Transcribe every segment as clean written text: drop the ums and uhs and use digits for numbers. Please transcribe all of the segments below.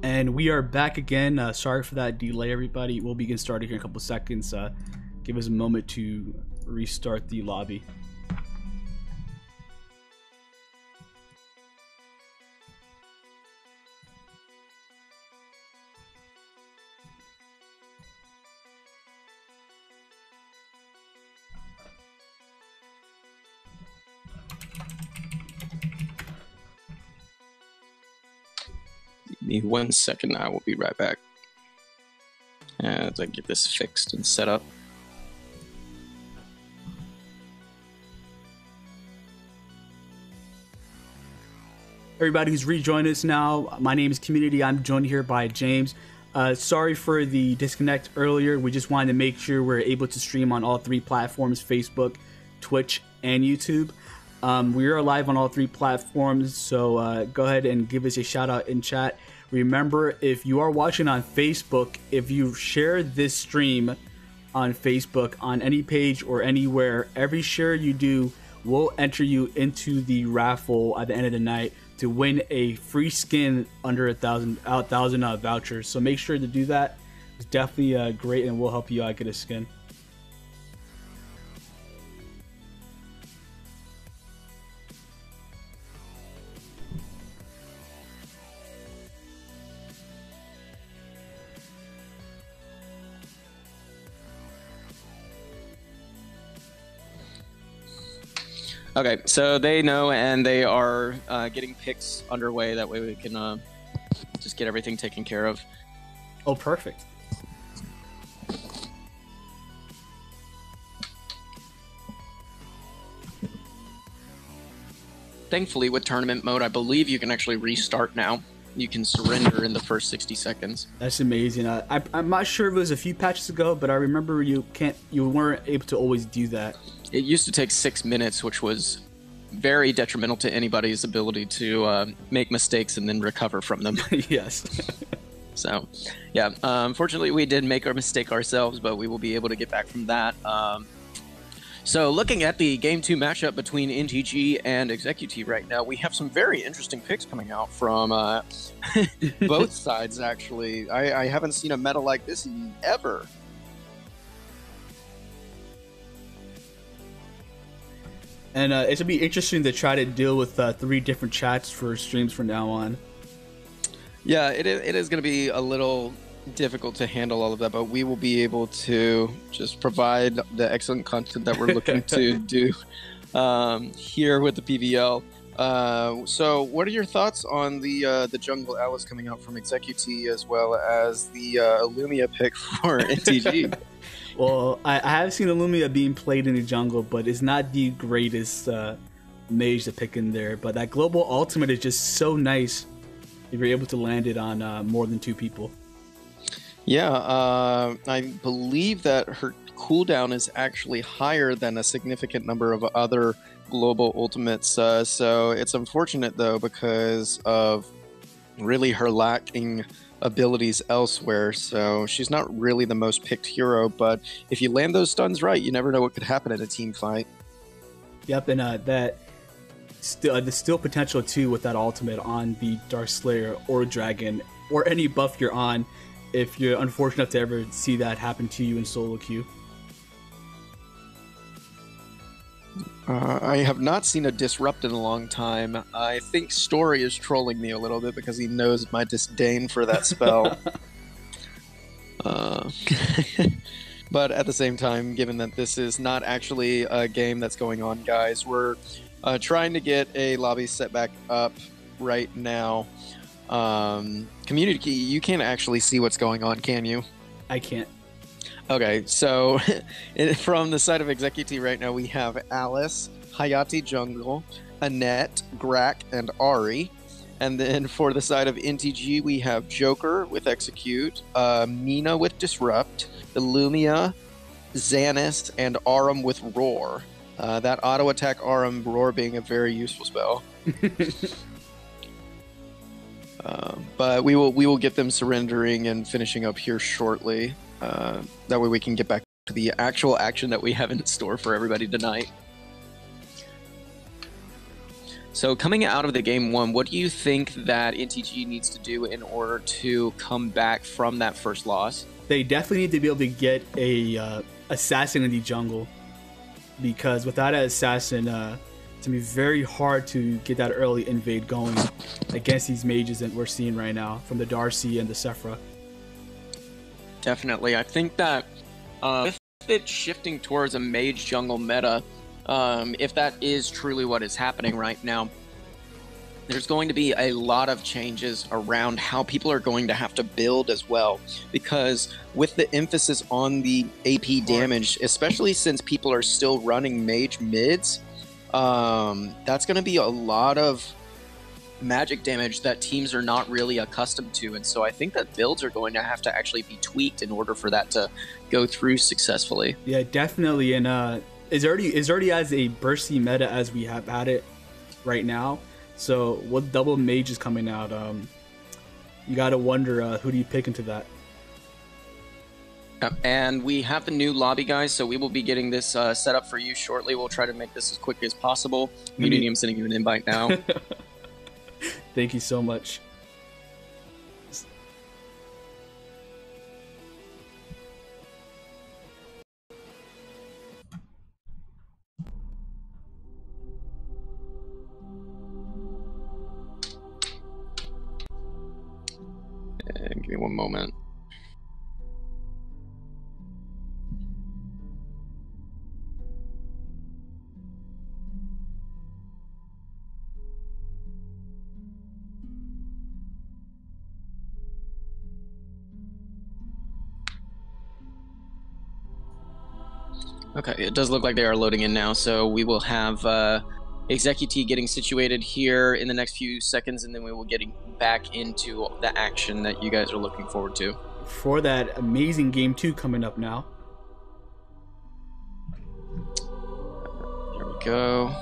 And we are back again. Sorry for that delay, everybody. We'll begin starting here in a couple seconds. Give us a moment to restart the lobby. Give me 1 second. I will be right back as I get this fixed and set up. Everybody who's rejoined us now, my name is Community. I'm joined here by James. Sorry for the disconnect earlier. We just wanted to make sure we're able to stream on all three platforms: Facebook, Twitch, and YouTube. We are live on all three platforms, so go ahead and give us a shout out in chat. Remember, if you are watching on Facebook, if you share this stream on Facebook, on any page or anywhere, every share you do will enter you into the raffle at the end of the night to win a free skin under a thousand vouchers. So make sure to do that. It's definitely great, and we'll help you out get a skin. Okay, so they know, and they are getting picks underway. That way we can just get everything taken care of. Oh, perfect. Thankfully, with tournament mode, I believe you can actually restart now. You can surrender in the first 60 seconds. That's amazing. I'm not sure if it was a few patches ago, but I remember you weren't able to always do that. It used to take 6 minutes, which was very detrimental to anybody's ability to make mistakes and then recover from them. Yes. So, yeah, unfortunately, we did make our mistake ourselves, but we will be able to get back from that. So looking at the Game 2 matchup between NTG and Execute right now, we have some very interesting picks coming out from both sides, actually. I haven't seen a meta like this ever. And it's going to be interesting to try to deal with 3 different chats for streams from now on. Yeah, it is going to be a little difficult to handle all of that, but we will be able to just provide the excellent content that we're looking to do here with the PVL. So what are your thoughts on the Jungle Alice coming out from Execute, as well as the Illumia pick for NTG? Well, I have seen Illumia being played in the jungle, but it's not the greatest mage to pick in there. But that global ultimate is just so nice if you're able to land it on more than 2 people. Yeah, I believe that her cooldown is actually higher than a significant number of other global ultimates. So it's unfortunate, though, because of really her lacking abilities elsewhere. So she's not really the most picked hero, but if you land those stuns right, you never know what could happen in a team fight. Yep, and that there's still potential too with that ultimate on the Dark Slayer or Dragon or any buff you're on, if you're unfortunate enough to ever see that happen to you in solo queue. I have not seen a Disrupt in a long time. I think Story is trolling me a little bit because he knows my disdain for that spell. But at the same time, given that this is not actually a game that's going on, guys, we're trying to get a lobby set back up right now. Community, you can't actually see what's going on, can you? I can't. Okay, so from the side of Execute right now, we have Alice, Hayate Jungle, Annette, Grak, and Ari. And then for the side of NTG, we have Joker with Execute, Mina with Disrupt, Illumia, Xanis, and Arum with Roar. That auto attack Arum Roar being a very useful spell. But we will get them surrendering and finishing up here shortly. That way we can get back to the actual action that we have in store for everybody tonight. So coming out of the game one, what do you think that NTG needs to do in order to come back from that first loss? They definitely need to be able to get a assassin in the jungle, because without an assassin, it's gonna be very hard to get that early invade going against these mages that we're seeing right now from the Darcy and the Sephra. Definitely. I think that with it shifting towards a mage jungle meta, if that is truly what is happening right now, there's going to be a lot of changes around how people are going to have to build as well. Because with the emphasis on the AP damage, especially since people are still running mage mids, that's going to be a lot of magic damage that teams are not really accustomed to. And so I think that builds are going to have to actually be tweaked in order for that to go through successfully. Yeah, definitely. And is already as a bursty meta as we have had it right now. So with double mages coming out, you gotta wonder who do you pick into that. And we have the new lobby, guys, so we will be getting this set up for you shortly. We'll try to make this as quick as possible. I'm sending you an invite now. Thank you so much. Give me one moment. Okay, it does look like they are loading in now, so we will have Executee getting situated here in the next few seconds, and then we will get back into the action that you guys are looking forward to. For that amazing game 2 coming up now. There we go.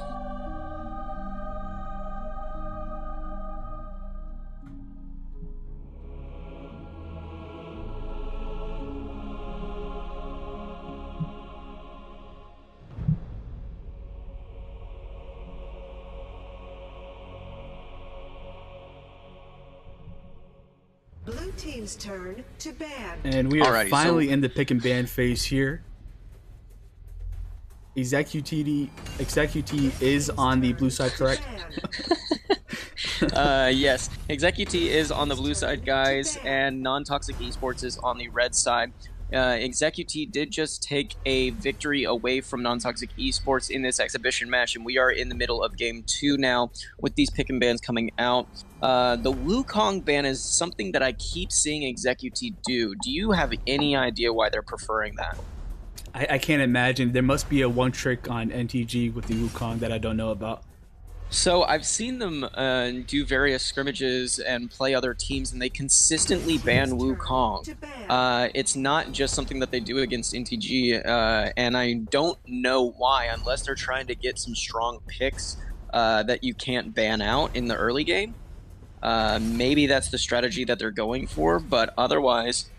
Blue team's turn to ban. And we are finally in the pick and ban phase here. Executee is on the blue side, correct? Yes, Executee is on the blue side, guys, and Non-Toxic Esports is on the red side. Executee did just take a victory away from Non-Toxic Esports in this exhibition match, and we are in the middle of game 2 now with these pick and bans coming out. The Wukong ban is something that I keep seeing Executee do. Do you have any idea why they're preferring that? I can't imagine. There must be a one trick on NTG with the Wukong that I don't know about. So I've seen them do various scrimmages and play other teams, and they consistently ban Wukong. It's not just something that they do against NTG, and I don't know why, unless they're trying to get some strong picks that you can't ban out in the early game. Maybe that's the strategy that they're going for, but otherwise,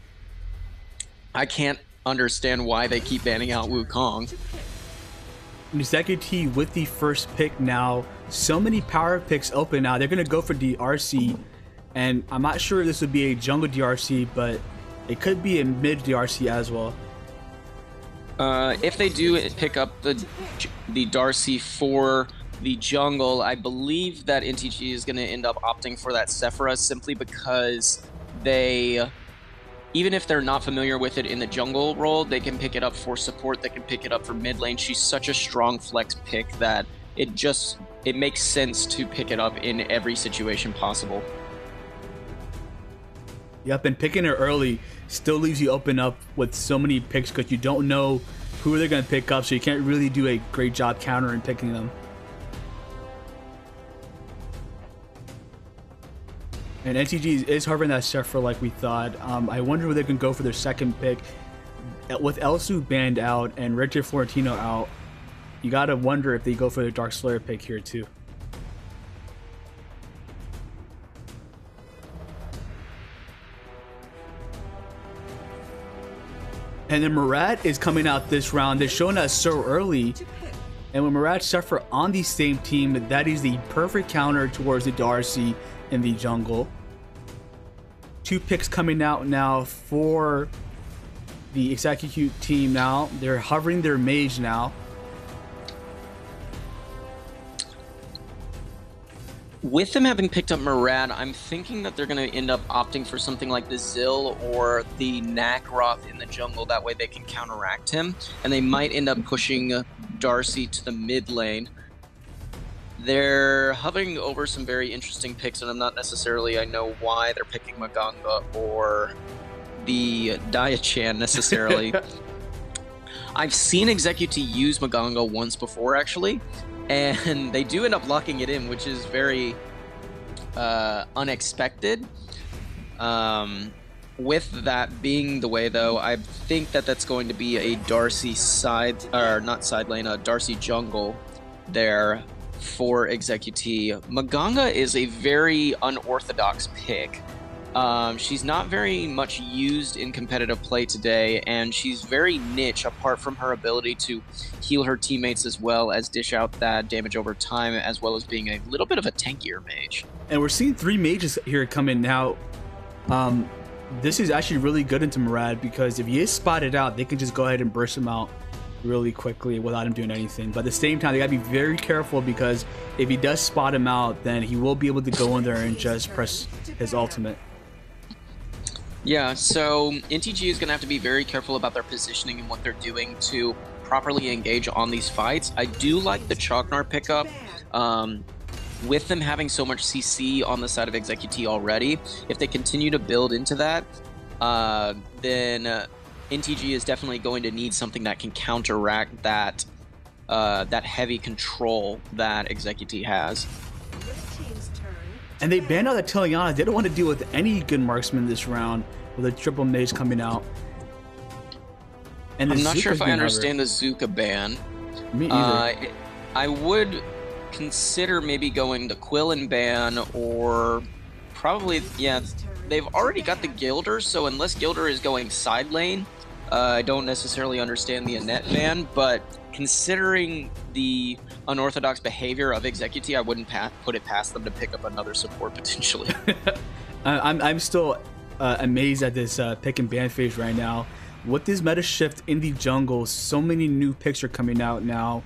I can't understand why they keep banning out Wukong. Executee with the first pick now. So many power picks open now. They're going to go for DRC, and I'm not sure if this would be a jungle DRC, but it could be a mid DRC as well. If they do pick up the Darcy for the jungle, I believe that NTG is going to end up opting for that Sephra simply because they, even if they're not familiar with it in the jungle role, they can pick it up for support, they can pick it up for mid lane. She's such a strong flex pick that it makes sense to pick it up in every situation possible. Yep, and picking her early still leaves you open up with so many picks because you don't know who they're going to pick up, so you can't really do a great job countering picking them. And NTG is harboring that Sephra like we thought. I wonder where they can go for their second pick. With Elsu banned out and Richter Florentino out, you gotta wonder if they go for their Dark Slayer pick here too. And then Murat is coming out this round. They're showing us so early And when Murad Suffer on the same team, that is the perfect counter towards the Darcy in the jungle. 2 picks coming out now for the Execute team now. They're hovering their mage now. With them having picked up Murad, I'm thinking that they're going to end up opting for something like the Zill or the Nakaroth in the jungle. That way they can counteract him. And they might end up pushing Darcy to the mid lane. They're hovering over some very interesting picks, and I'm not necessarily, I know why they're picking Maganga or the Diachan necessarily. I've seen Execute use Maganga once before, actually. And they do end up locking it in, which is very unexpected. With that being the way, though, I think that that's going to be a Darcy side, or not side lane, a Darcy jungle there for Execute. Maganga is a very unorthodox pick. She's not very much used in competitive play today, and she's very niche apart from her ability to heal her teammates as well as dish out that damage over time, as well as being a little bit of a tankier mage. And we're seeing 3 mages here come in now. This is actually really good into Murad, because if he is spotted out, they can just go ahead and burst him out really quickly without him doing anything. But at the same time, they gotta be very careful, because if he does spot him out, then he will be able to go in there and just press his ultimate. Yeah, so NTG is going to have to be very careful about their positioning and what they're doing to properly engage on these fights. I do like the Chognar pickup. With them having so much CC on the side of Execute already, if they continue to build into that, then NTG is definitely going to need something that can counteract that that heavy control that Execute has. And they banned out the Tiliana. They don't want to deal with any good marksman this round with a triple mage coming out. And I'm not sure if I understand the Zuka ban. Me either. I would consider maybe going the Quillen ban, or probably, yeah, they've already got the Gilder, so unless Gilder is going side lane, I don't necessarily understand the Annette ban, but considering the unorthodox behavior of Execute, I wouldn't put it past them to pick up another support potentially. I'm still amazed at this pick and ban phase right now. With this meta shift in the jungle, so many new picks are coming out now,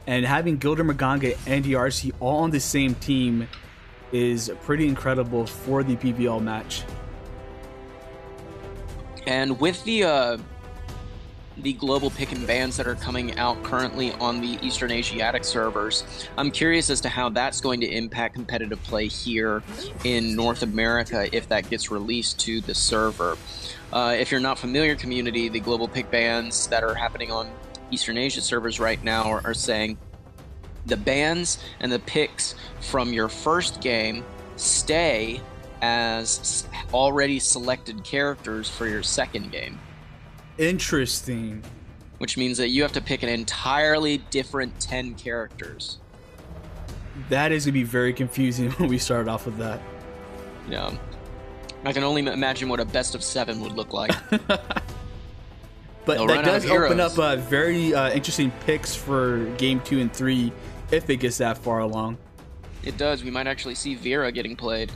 and having Gilder, Maganga, and DRC all on the same team is pretty incredible for the PVL match. And with the global pick and bans that are coming out currently on the Eastern Asiatic servers, I'm curious as to how that's going to impact competitive play here in North America if that gets released to the server. If you're not familiar, community, the global pick bans that are happening on Eastern Asia servers right now are saying the bans and the picks from your first game stay as already selected characters for your second game. Interesting. Which means that you have to pick an entirely different 10 characters. That is going to be very confusing when we start off with that. Yeah. I can only imagine what a best of 7 would look like. But that does open up very interesting picks for game 2 and 3 if it gets that far along. It does. We might actually see Vera getting played.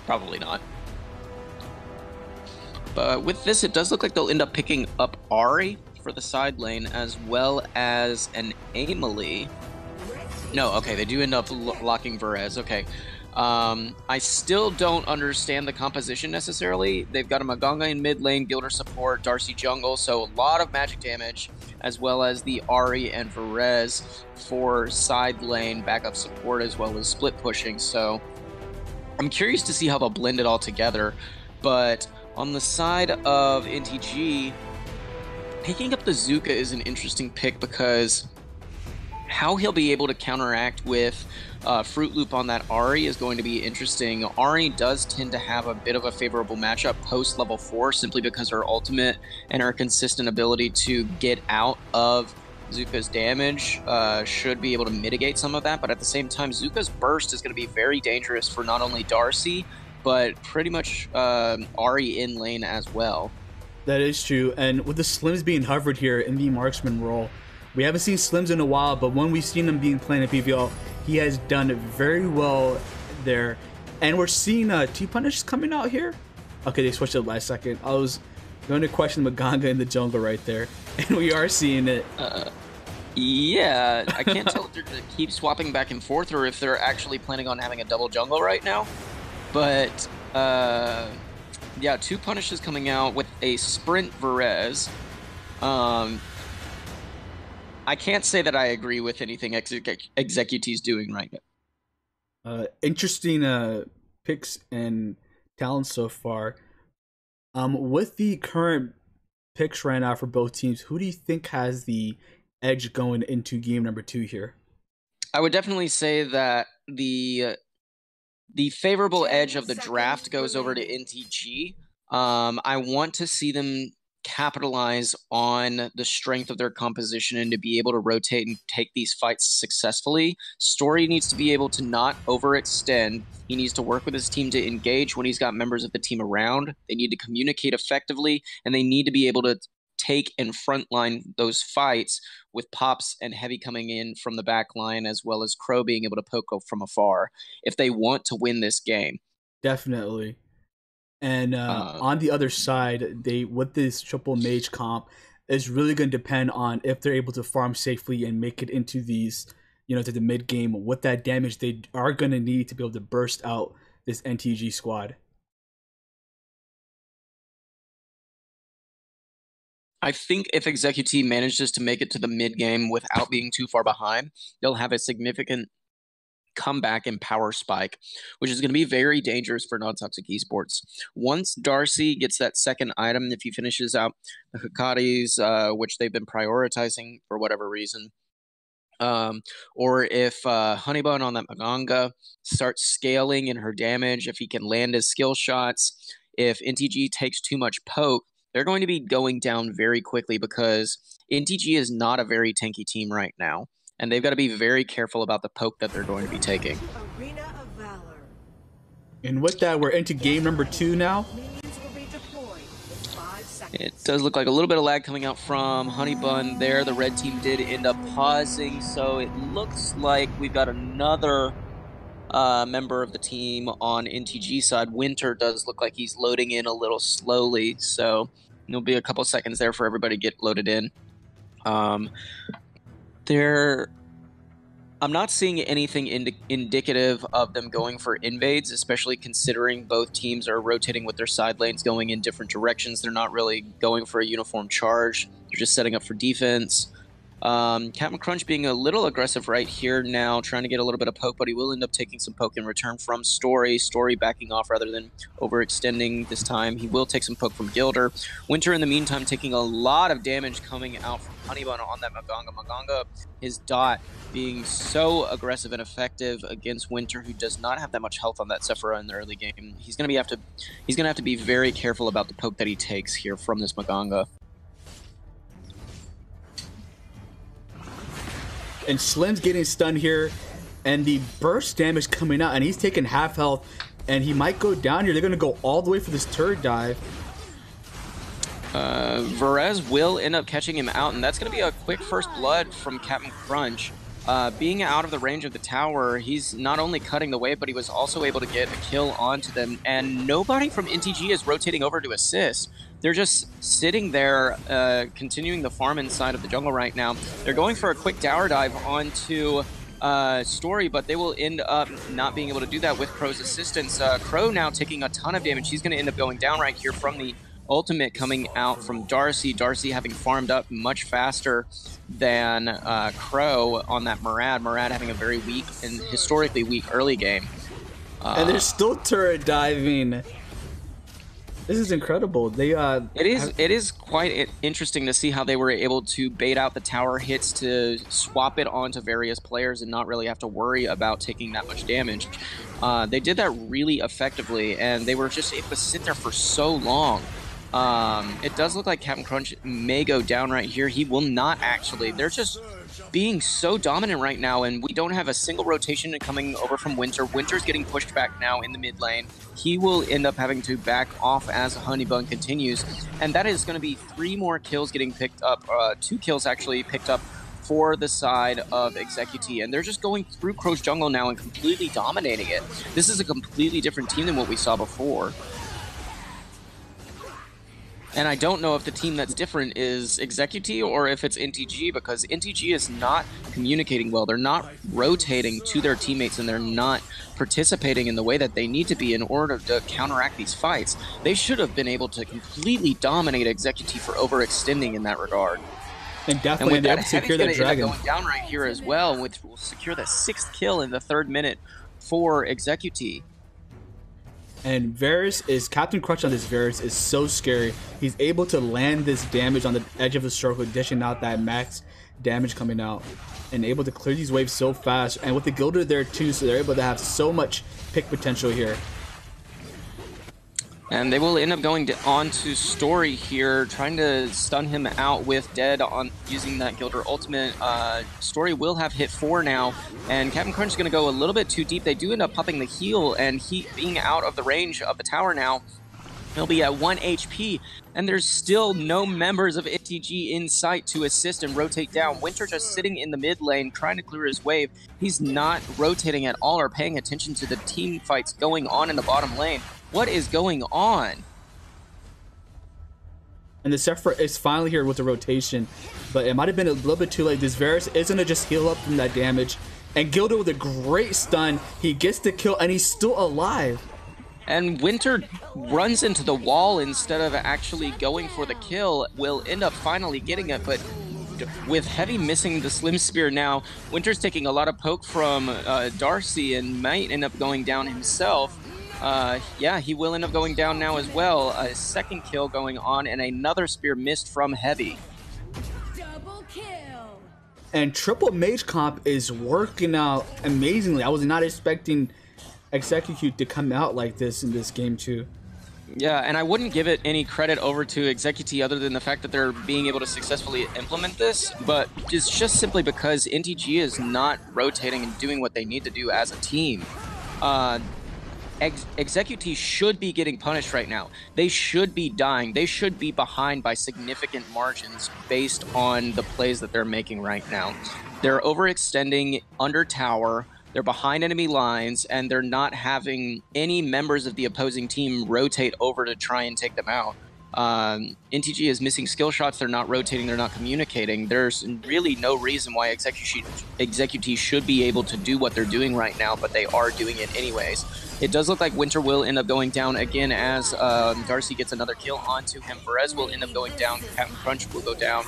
Probably not. But with this, it does look like they'll end up picking up Ahri for the side lane, as well as an Amelie. No, okay, they do end up locking Verez. Okay. I still don't understand the composition necessarily. They've got a Maganga in mid lane, Gilder support, Darcy jungle, so a lot of magic damage, as well as the Ahri and Verez for side lane backup support, as well as split pushing. So I'm curious to see how they'll blend it all together. But on the side of NTG, picking up the Zuka is an interesting pick, because how he'll be able to counteract with Fruit Loop on that Ahri is going to be interesting. Ahri does tend to have a bit of a favorable matchup post level 4, simply because her ultimate and her consistent ability to get out of Zuka's damage should be able to mitigate some of that. But at the same time, Zuka's burst is going to be very dangerous for not only Darcy, but pretty much Ahri in lane as well. That is true. And with the Slims being hovered here in the marksman role, we haven't seen Slims in a while, but when we've seen him being playing at PVL, he has done very well there. And we're seeing T-Punish coming out here. Okay, they switched it last second. I was going to question Maganga in the jungle right there. And we are seeing it. Yeah, I can't tell if they're going to keep swapping back and forth or if they're actually planning on having a double jungle right now. But, yeah, 2 punishes coming out with a sprint Varese. I can't say that I agree with anything Executee's doing right now. Interesting picks and talents so far. With the current picks right now for both teams, who do you think has the edge going into game number 2 here? I would definitely say that the favorable edge of the draft goes over to NTG. I want to see them capitalize on the strength of their composition and to be able to rotate and take these fights successfully. Story needs to be able to not overextend. He needs to work with his team to engage when he's got members of the team around. They need to communicate effectively, and they need to be able to take and frontline those fights with Pops and Heavy coming in from the back line, as well as Crow being able to poke from afar if they want to win this game. Definitely. And on the other side, they with this triple mage comp is really going to depend on if they're able to farm safely and make it into these, to the mid game. What that damage they are going to need to be able to burst out this NTG squad. I think if Executee manages to make it to the mid game without being too far behind, they'll have a significant comeback and power spike, which is going to be very dangerous for non-toxic esports. Once Darcy gets that second item, if he finishes out the Hakaris, which they've been prioritizing for whatever reason, or if Honeybun on that Maganga starts scaling in her damage, if he can land his skill shots, if NTG takes too much poke, they're going to be going down very quickly because NTG is not a very tanky team right now. And they've got to be very careful about the poke that they're going to be taking. Arena of Valor. And with that, we're into game number 2 now. It does look like a little bit of lag coming out from Honeybun there. The red team did end up pausing, so it looks like we've got another member of the team on NTG side. Winter does look like he's loading in a little slowly, so there'll be a couple seconds there for everybody to get loaded in. I'm not seeing anything indicative of them going for invades, especially considering both teams are rotating with their side lanes going in different directions. They're not really going for a uniform charge. They're just setting up for defense. Captain Crunch being a little aggressive right here now, trying to get a little bit of poke, but he will end up taking some poke in return from Story. Story backing off rather than overextending this time. He will take some poke from Gilder. Winter, in the meantime, taking a lot of damage coming out from Honeybun on that Maganga. Maganga, his dot being so aggressive and effective against Winter, who does not have that much health on that Sephira in the early game. He's gonna have to be very careful about the poke that he takes here from this Maganga. And Slim's getting stunned here, and the burst damage coming out, and he's taking half health, and he might go down here. They're going to go all the way for this turret dive. Varese will end up catching him out, and that's going to be a quick first blood from Captain Crunch. Being out of the range of the tower, he's not only cutting the wave, but he was also able to get a kill onto them, and nobody from NTG is rotating over to assist. They're just sitting there, continuing the farm inside of the jungle right now. They're going for a quick tower dive onto Story, but they will end up not being able to do that with Crow's assistance. Crow now taking a ton of damage. He's going to end up going down right here from the ultimate coming out from Darcy. Darcy having farmed up much faster than Crow on that Murad. Murad having a very weak and historically weak early game. And they're still turret diving. This is incredible. It is quite interesting to see how they were able to bait out the tower hits to swap it onto various players and not really have to worry about taking that much damage. They did that really effectively, and they were just able to sit there for so long. It does look like Captain Crunch may go down right here. He will not actually. They're just being so dominant right now, and we don't have a single rotation coming over from Winter. Winter's getting pushed back now in the mid lane. He will end up having to back off as Honeybun continues, and that is going to be 3 more kills getting picked up, 2 kills actually picked up for the side of Executee, and they're just going through Crow's jungle now and completely dominating it. This is a completely different team than what we saw before. And I don't know if the team that's different is Executee or if it's NTG, because NTG is not communicating well. They're not rotating to their teammates, and they're not participating in the way that they need to be in order to counteract these fights. They should have been able to completely dominate Executee for overextending in that regard. And definitely and with able that, to secure that dragon. Going down right here as well, which will secure the 6th kill in the 3rd minute for Executee. And Varus is Captain Crunch on this Varus is so scary. He's able to land this damage on the edge of the circle, dishing out that max damage coming out, and able to clear these waves so fast. And with the Gilder there too, so they're able to have so much pick potential here. And they will end up going on to Story here, trying to stun him out with Dead on using that Gilder ultimate. Story will have hit 4 now, and Captain Crunch is going to go a little bit too deep. They do end up popping the heal, and he being out of the range of the tower now, he'll be at 1 HP, and there's still no members of NTG in sight to assist and rotate down. Winter just sitting in the mid lane trying to clear his wave. He's not rotating at all or paying attention to the team fights going on in the bottom lane. What is going on? And the Sephiroth is finally here with the rotation, but it might have been a little bit too late. This Varus is going to just heal up from that damage. And Gilder with a great stun. He gets the kill, and he's still alive. And Winter runs into the wall instead of actually going for the kill. Will end up finally getting it, but with Heavy missing the Slim Spear now, Winter's taking a lot of poke from Darcy and might end up going down himself. Yeah, he will end up going down now as well. A 2nd kill going on, and another spear missed from Heavy. Double kill. And triple mage comp is working out amazingly. I was not expecting Execute to come out like this in this game too. Yeah, and I wouldn't give it any credit over to Executee other than the fact that they're being able to successfully implement this, but it's just simply because NTG is not rotating and doing what they need to do as a team. Executee should be getting punished right now. They should be dying. They should be behind by significant margins based on the plays that they're making right now. They're overextending under tower, they're behind enemy lines, and they're not having any members of the opposing team rotate over to try and take them out. NTG is missing skill shots, they're not rotating, they're not communicating. There's really no reason why Executee should be able to do what they're doing right now, but they are doing it anyways. It does look like Winter will end up going down again as Darcy gets another kill onto him. Perez will end up going down, Captain Crunch will go down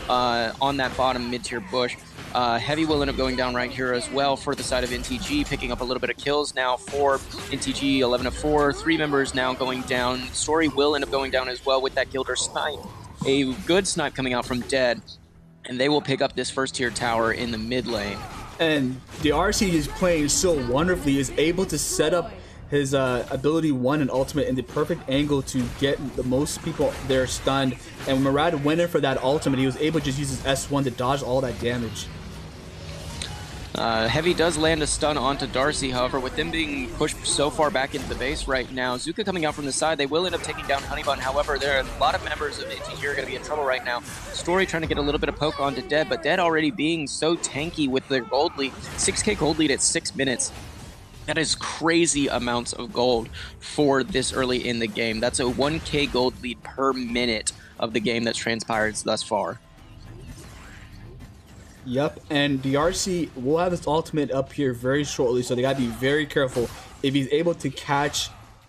on that bottom mid-tier bush. Heavy will end up going down right here as well for the side of NTG, picking up a little bit of kills now for NTG, 11 of 4, 3 members now going down. Story will end up going down as well with that Gilder snipe. A good snipe coming out from Dead, and they will pick up this 1st-tier tower in the mid lane. And the RC is playing so wonderfully, is able to set up his ability 1 and ultimate in the perfect angle to get the most people there stunned. And when Murad went in for that ultimate, he was able to just use his S1 to dodge all that damage. Heavy does land a stun onto Darcy, however, with them being pushed so far back into the base right now. Zuka coming out from the side, they will end up taking down Honeybun. However, there are a lot of members of NTG are going to be in trouble right now. Story trying to get a little bit of poke onto Dead, but Dead already being so tanky with their gold lead. 6k gold lead at 6 minutes. That is crazy amounts of gold for this early in the game. That's a 1k gold lead per minute of the game that's transpired thus far. Yep, and DRC will have his ultimate up here very shortly, so they gotta be very careful. If he's able to catch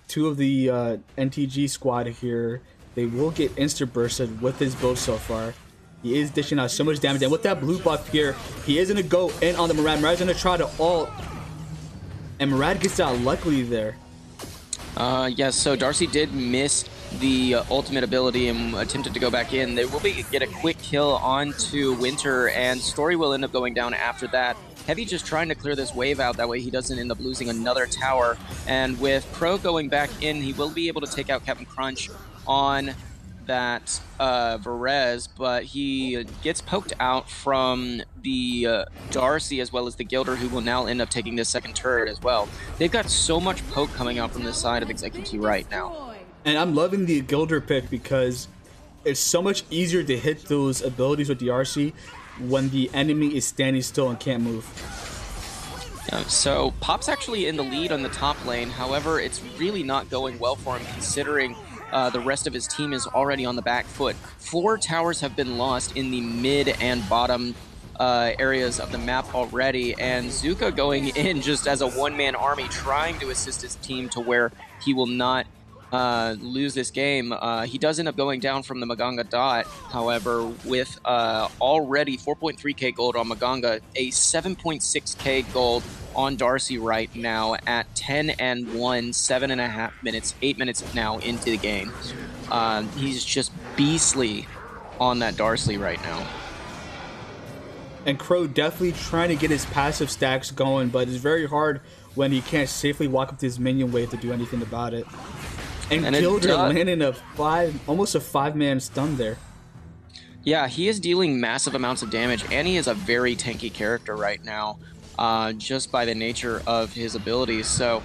2 of the NTG squad here, they will get insta-bursted with his bow so far. He is dishing out so much damage, and with that blue buff here, he is gonna go in on the Murad. Murad's gonna try to ult, and Murad gets out luckily there. Yes, so Darcy did miss the ultimate ability and attempted to go back in. They will get a quick kill onto Winter, and Story will end up going down after that. Heavy just trying to clear this wave out, that way he doesn't end up losing another tower. And with Crow going back in, he will be able to take out Captain Crunch on that Varese, but he gets poked out from the Darcy as well as the Gilder, who will now end up taking this second turret as well. They've got so much poke coming out from the side of Executive right now. And I'm loving the Gilder pick because it's so much easier to hit those abilities with the RC when the enemy is standing still and can't move. So Pop's actually in the lead on the top lane. However, it's really not going well for him considering the rest of his team is already on the back foot. 4 towers have been lost in the mid and bottom areas of the map already, and Zuka going in just as a one-man army trying to assist his team to where he will not lose this game. He does end up going down from the Maganga dot, however, with already 4.3k gold on Maganga, a 7.6k gold on Darcy right now at 10 and 1, 7.5 minutes, 8 minutes now into the game. He's just beastly on that Darcy right now. And Crow definitely trying to get his passive stacks going, but it's very hard when he can't safely walk up to his minion wave to do anything about it. And Gilder landing almost a 5-man stun there. Yeah, he is dealing massive amounts of damage, and he is a very tanky character right now, just by the nature of his abilities. So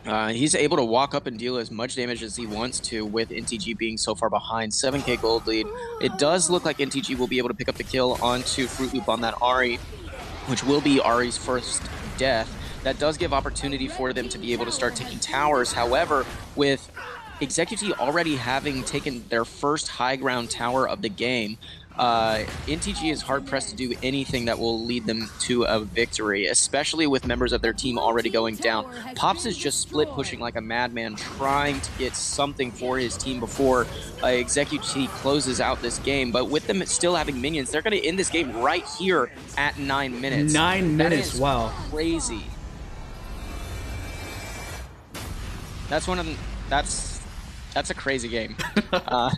he's able to walk up and deal as much damage as he wants to with NTG being so far behind. 7k gold lead. It does look like NTG will be able to pick up the kill onto Fruit Loop on that Ahri, which will be Ahri's first death. That does give opportunity for them to be able to start taking towers. However, with Executive already having taken their first high ground tower of the game, NTG is hard-pressed to do anything that will lead them to a victory, especially with members of their team already going down. Pops is just split-pushing like a madman, trying to get something for his team before Executive closes out this game. But with them still having minions, they're going to end this game right here at 9 minutes. 9 minutes, wow. Crazy. That's one of them. That's a crazy game. I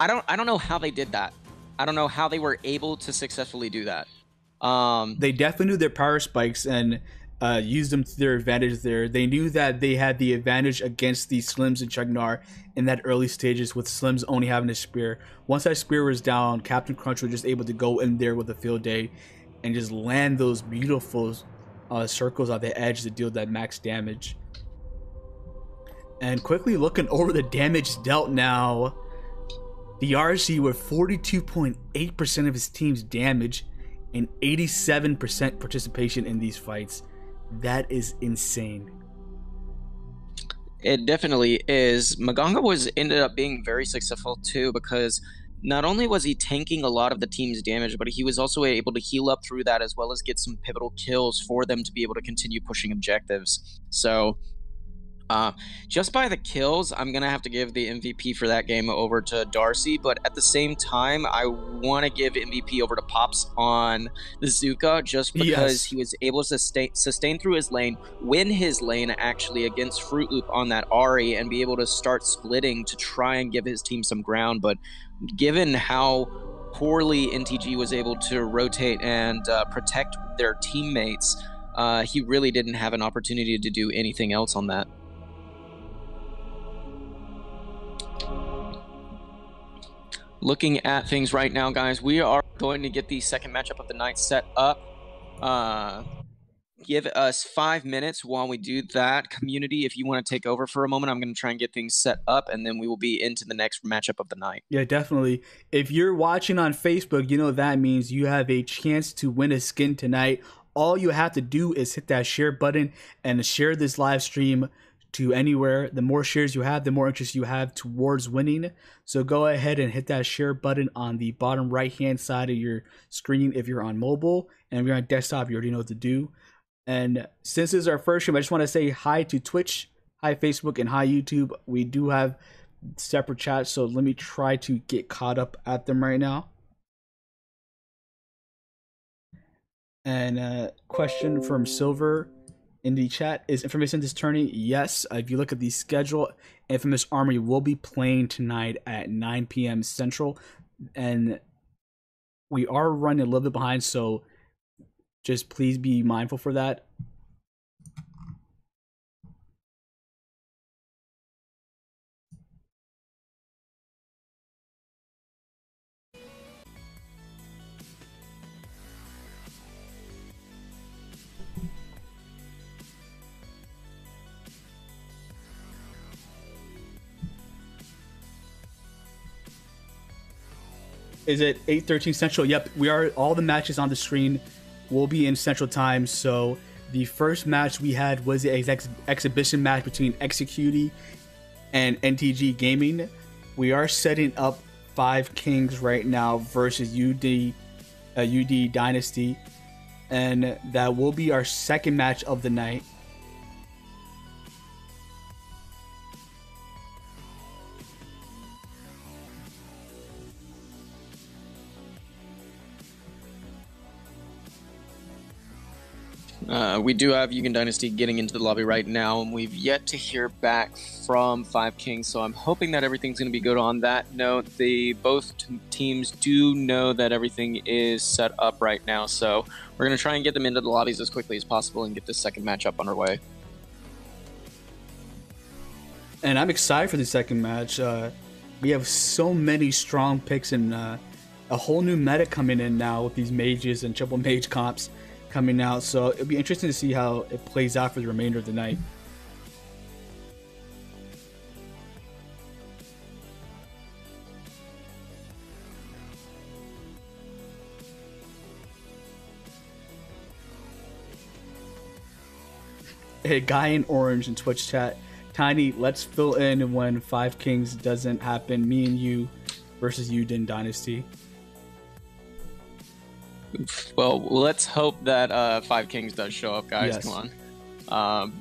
don't know how they did that. I don't know how they were able to successfully do that. They definitely knew their power spikes and used them to their advantage there. They knew that they had the advantage against the Slims and Chugnar in that early stages, with Slims only having a spear. Once that spear was down, Captain Crunch was just able to go in there with a field day and just land those beautiful circles on the edge to deal that max damage. And quickly looking over the damage dealt now, the RC with 42.8% of his team's damage and 87% participation in these fights. That is insane. It definitely is. Maganga ended up being very successful too, because not only was he tanking a lot of the team's damage, but he was also able to heal up through that as well as get some pivotal kills for them to be able to continue pushing objectives. So just by the kills, I'm going to have to give the MVP for that game over to Darcy, but at the same time, I want to give MVP over to Pops on the Zuka, just because he was able to sustain through his lane, win his lane actually against Fruit Loop on that Ahri, and be able to start splitting to try and give his team some ground. But given how poorly NTG was able to rotate and protect their teammates, he really didn't have an opportunity to do anything else on that. Looking at things right now, guys, we are going to get the second matchup of the night set up. Give us 5 minutes while we do that. Community, if you want to take over for a moment, I'm going to try and get things set up, and then we will be into the next matchup of the night. Yeah, definitely. If you're watching on Facebook, you know that means you have a chance to win a skin tonight. All you have to do is hit that share button and share this live stream to anywhere. The more shares you have, the more interest you have towards winning. So go ahead and hit that share button on the bottom right hand side of your screen if you're on mobile, and if you're on desktop, you already know what to do. And since this is our first stream, I just want to say hi to Twitch, hi Facebook, and hi YouTube. We do have separate chats, so let me try to get caught up at them right now. And question from Silver in the chat: is Infamous in this tourney? Yes. If you look at the schedule, Infamous Army will be playing tonight at 9 p.m. Central, and we are running a little bit behind, so just please be mindful for that. Is it 8:13 Central? Yep, we are. All the matches on the screen will be in Central Time. So the first match we had was the exhibition match between Executi and NTG Gaming. We are setting up Five Kings right now versus UD Dynasty, and that will be our second match of the night. We do have Yugen Dynasty getting into the lobby right now, and we've yet to hear back from Five Kings, so I'm hoping that everything's going to be good on that note. Both teams do know that everything is set up right now, so we're going to try and get them into the lobbies as quickly as possible and get this second matchup underway. And I'm excited for the second match. We have so many strong picks and a whole new meta coming in now with these mages and triple mage comps coming out, so it'll be interesting to see how it plays out for the remainder of the night. Hey, guy in orange in Twitch chat, Tiny, let's fill in when Five Kings doesn't happen. Me and you versus Yuden Dynasty. Well, let's hope that Five Kings does show up, guys. Yes. Come on.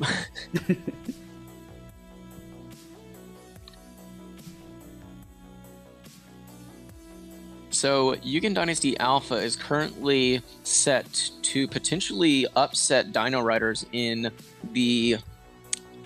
So, Yugen Dynasty Alpha is currently set to potentially upset Dino Riders in the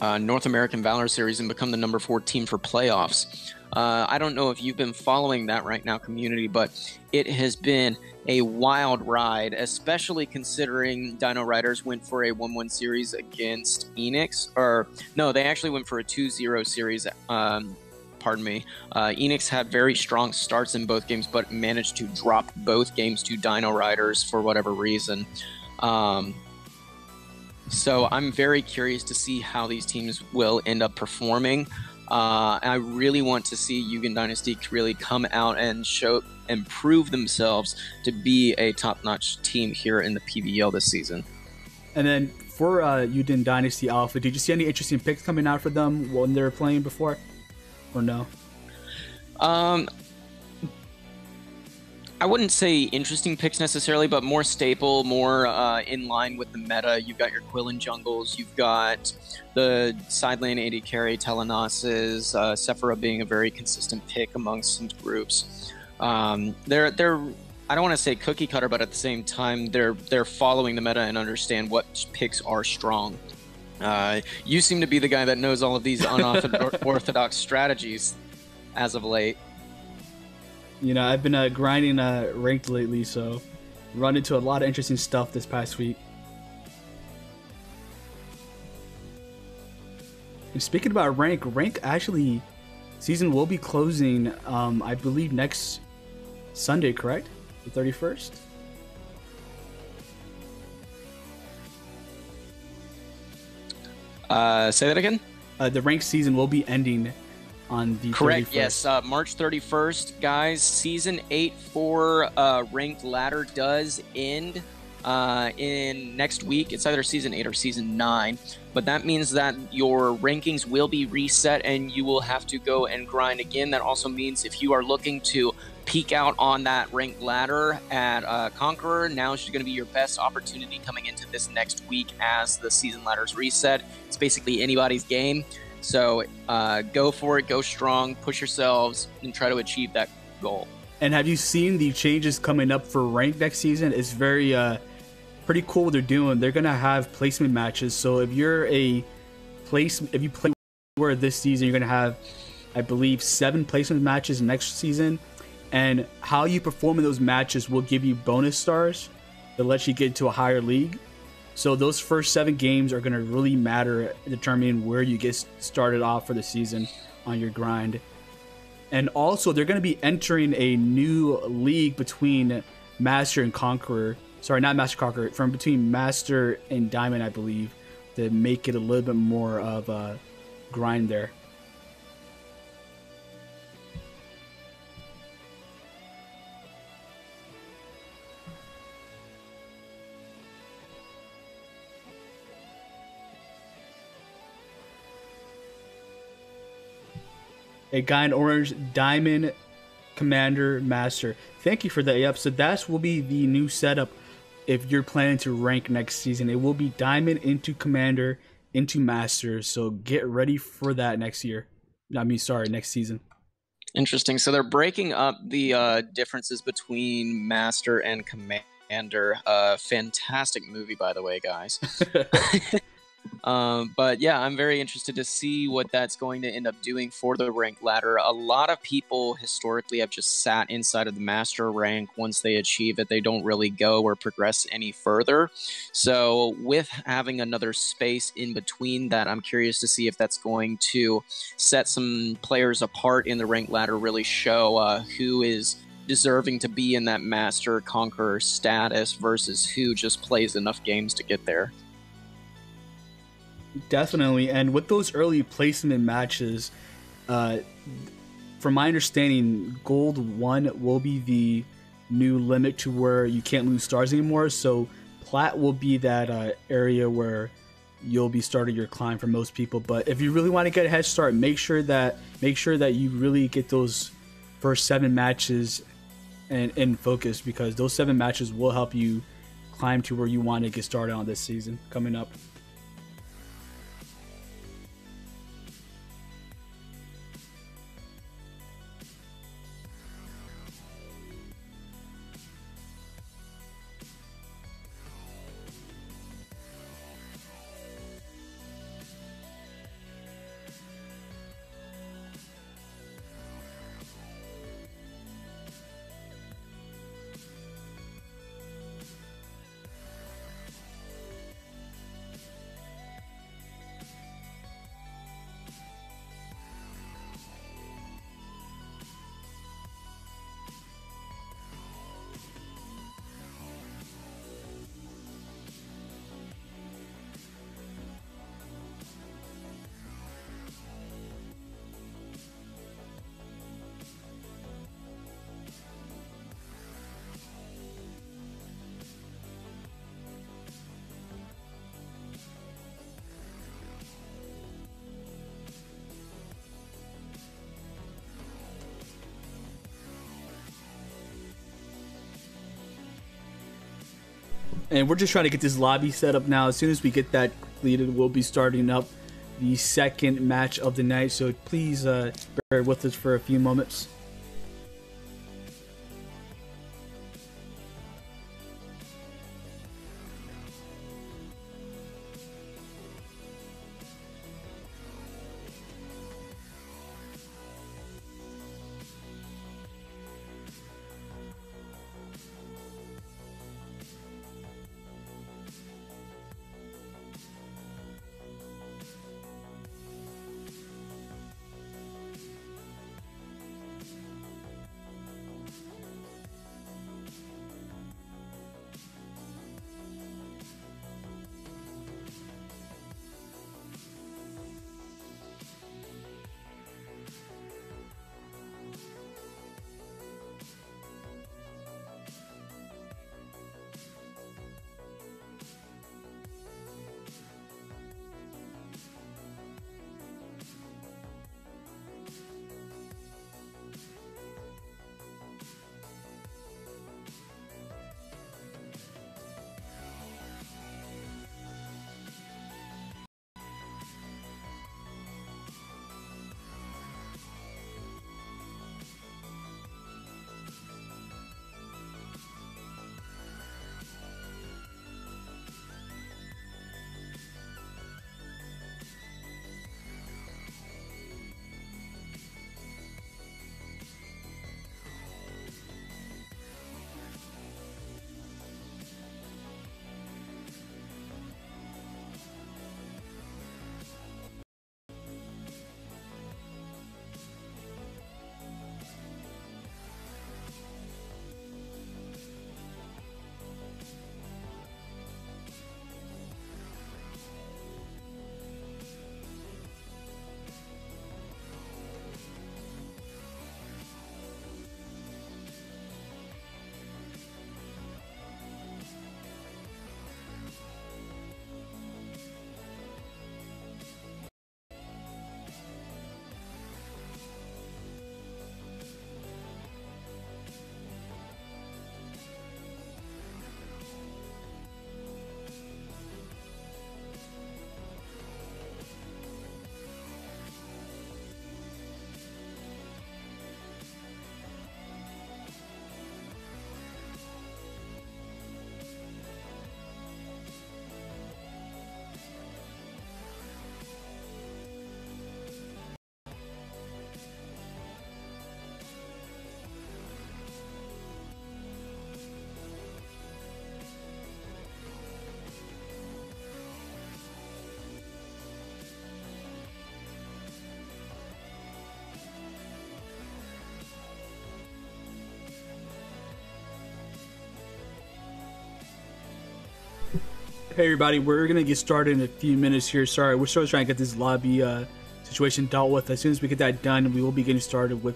North American Valor Series and become the number 4 team for playoffs. I don't know if you've been following that right now, community, but it has been a wild ride, especially considering Dino Riders went for a 1-1 series against Enix. Or, no, they actually went for a 2-0 series. Pardon me. Enix had very strong starts in both games, but managed to drop both games to Dino Riders for whatever reason. So I'm very curious to see how these teams will end up performing. I really want to see Yugen Dynasty really come out and prove themselves to be a top-notch team here in the PVL this season. And then for Yuden Dynasty Alpha, did you see any interesting picks coming out for them when they were playing before, or no? I wouldn't say interesting picks necessarily, but more staple, more in line with the meta. You've got your Quillen jungles, you've got the side lane AD carry, Telenases, Sephira being a very consistent pick amongst some groups. They're I don't want to say cookie cutter, but at the same time, they're following the meta and understand what picks are strong. You seem to be the guy that knows all of these unorthodox strategies as of late. You know, I've been grinding ranked lately, so run into a lot of interesting stuff this past week. And speaking about rank actually, season will be closing, I believe, next Sunday, correct? The 31st? Say that again? The ranked season will be ending on the correct 31st. Yes, March 31st, guys. Season 8 for ranked ladder does end in next week. It's either season 8 or season 9, but that means that your rankings will be reset and you will have to go and grind again. That also means if you are looking to peek out on that ranked ladder at Conqueror, now is going to be your best opportunity coming into this next week as the season ladders reset. It's basically anybody's game. So go for it, go strong, push yourselves, and try to achieve that goal. And have you seen the changes coming up for rank next season? It's very pretty cool what they're doing. They're gonna have placement matches. So if you play where this season, you're gonna have, I believe, 7 placement matches next season. And how you perform in those matches will give you bonus stars that lets you get to a higher league. So those first 7 games are going to really matter determining where you get started off for the season on your grind. And also, they're going to be entering a new league between Master and Conqueror. Sorry, not Master Conqueror. From between Master and Diamond, I believe, to make it a little bit more of a grind there. a guy in orange, Diamond Commander Master. Thank you for that. Yep. So that will be the new setup if you're planning to rank next season. It will be Diamond into Commander into Master. So get ready for that next year. Next season. Interesting. So they're breaking up the differences between Master and Commander. Fantastic movie, by the way, guys. But yeah, I'm very interested to see what that's going to end up doing for the rank ladder. A lot of people historically have just sat inside of the master rank. Once they achieve it, they don't really go or progress any further. So with having another space in between that, I'm curious to see if that's going to set some players apart in the rank ladder, really show who is deserving to be in that master conqueror status versus who just plays enough games to get there. Definitely, and with those early placement matches, from my understanding, Gold 1 will be the new limit to where you can't lose stars anymore. So Plat will be that area where you'll be starting your climb for most people. But if you really want to get a head start, make sure that you really get those first 7 matches in focus, because those 7 matches will help you climb to where you want to get started on this season coming up. And we're just trying to get this lobby set up now. As soon as we get that completed, we'll be starting up the second match of the night. So please bear with us for a few moments. Hey everybody, we're gonna get started in a few minutes here. Sorry, we're still trying to get this lobby situation dealt with. As soon as we get that done, we will be getting started with